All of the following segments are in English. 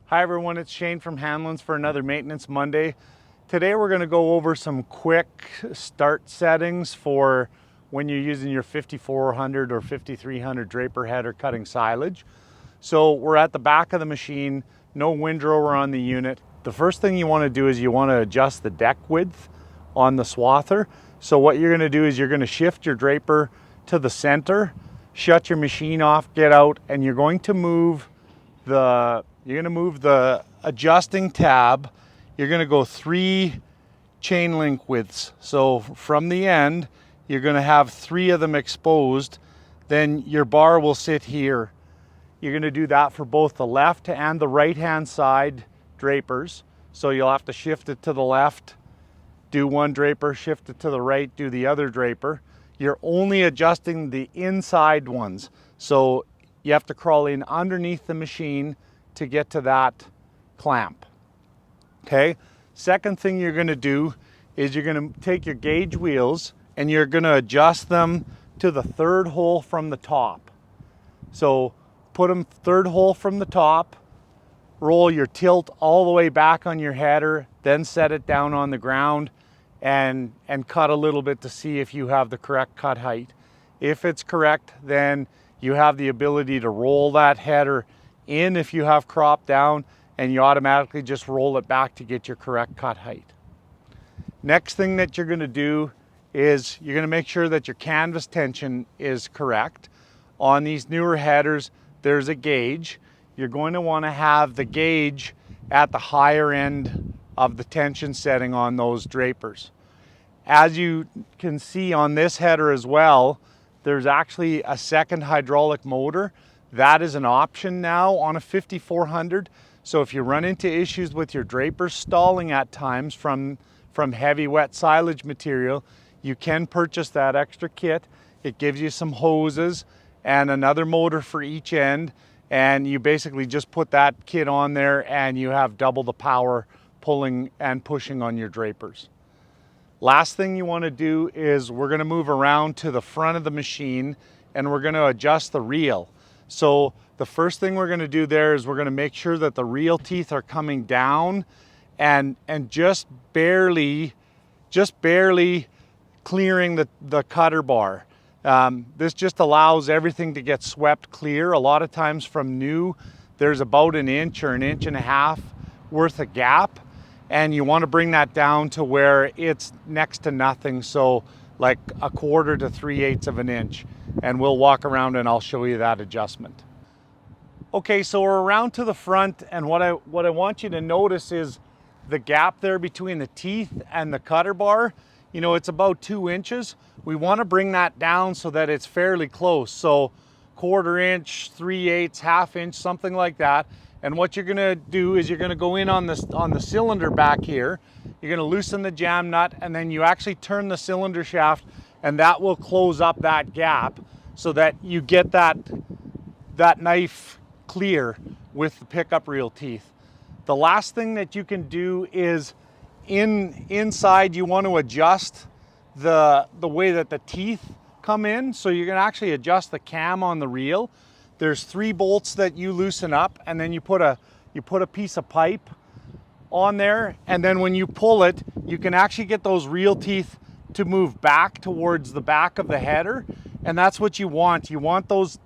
Hi everyone, it's Shane from Hanlon's for another Maintenance Monday. Today we're going to go over some quick start settings for when you're using your 5400 or 5300 Draper header cutting silage. So we're at the back of the machine, no windrower on the unit. The first thing you want to do is you want to adjust the deck width on the swather. So what you're going to do is you're going to shift your Draper to the center, shut your machine off, get out, and you're going to move the adjusting tab. You're going to go 3 chain link widths. So from the end, you're going to have 3 of them exposed. Then your bar will sit here. You're going to do that for both the left and the right hand side Drapers. So you'll have to shift it to the left, do one Draper, shift it to the right, do the other Draper. You're only adjusting the inside ones. So you have to crawl in underneath the machine to get to that clamp. Okay, second thing you're going to do is you're going to take your gauge wheels and you're going to adjust them to the 3rd hole from the top. So put them 3rd hole from the top, roll your tilt all the way back on your header, then set it down on the ground and cut a little bit to see if you have the correct cut height. If it's correct, then you have the ability to roll that header in if you have crop down, and you automatically just roll it back to get your correct cut height. Next thing that you're going to do is you're going to make sure that your canvas tension is correct. On these newer headers, there's a gauge. You're going to want to have the gauge at the higher end of the tension setting on those Drapers. As you can see on this header as well, there's actually a second hydraulic motor. That is an option now on a 5400. So if you run into issues with your Drapers stalling at times from heavy wet silage material, you can purchase that extra kit. It gives you some hoses and another motor for each end, and you basically just put that kit on there and you have double the power pulling and pushing on your Drapers. Last thing you want to do is we're going to move around to the front of the machine and we're going to adjust the reel. So the first thing we're going to do there is we're going to make sure that the reel teeth are coming down and just barely clearing the cutter bar. This just allows everything to get swept clear. A lot of times from new, there's about 1 inch or 1.5 inches worth of gap, and you want to bring that down to where it's next to nothing. So like 1/4 to 3/8 of an inch. And we'll walk around and I'll show you that adjustment. Okay, so we're around to the front, and what I want you to notice is the gap there between the teeth and the cutter bar. You know, it's about 2 inches. We want to bring that down so that it's fairly close. So 1/4 inch, 3/8, 1/2 inch, something like that. And what you're gonna do is you're gonna go in on the cylinder back here. You're gonna loosen the jam nut, and then you actually turn the cylinder shaft, and that will close up that gap so that you get that knife clear with the pickup reel teeth. The last thing that you can do is inside you want to adjust the way that the teeth come in. So you're going to actually adjust the cam on the reel. There's 3 bolts that you loosen up, and then you put a piece of pipe on there, and then when you pull it, you can actually get those reel teeth to move back towards the back of the header, and that's what you want. You want those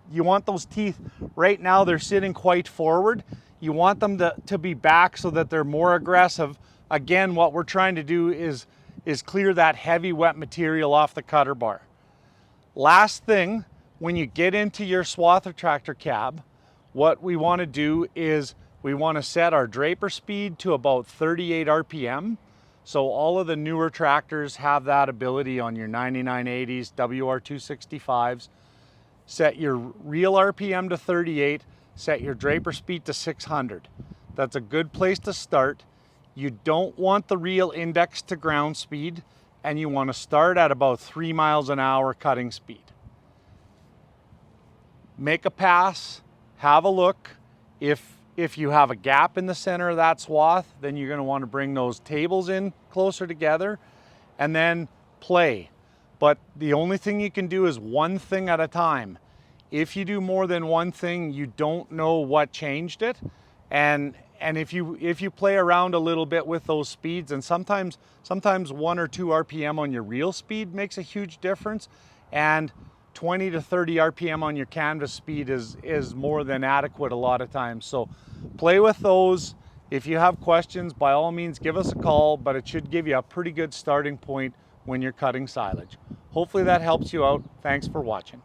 teeth. Right now they're sitting quite forward. You want them to be back so that they're more aggressive. Again, what we're trying to do is clear that heavy wet material off the cutter bar. Last thing, when you get into your swather tractor cab, what we want to do is we want to set our Draper speed to about 38 RPM. So all of the newer tractors have that ability on your 9980s, WR265s. Set your real RPM to 38, set your Draper speed to 600. That's a good place to start. You don't want the reel indexed to ground speed, and you want to start at about 3 miles an hour cutting speed. Make a pass, have a look. If you have a gap in the center of that swath, then you're going to want to bring those tables in closer together and then play. But the only thing you can do is one thing at a time. If you do more than one thing, you don't know what changed it. And if you play around a little bit with those speeds, and sometimes 1 or 2 RPM on your reel speed makes a huge difference, and 20 to 30 RPM on your canvas speed is more than adequate a lot of times. So play with those. If you have questions, by all means give us a call, but it should give you a pretty good starting point when you're cutting silage. Hopefully that helps you out. Thanks for watching.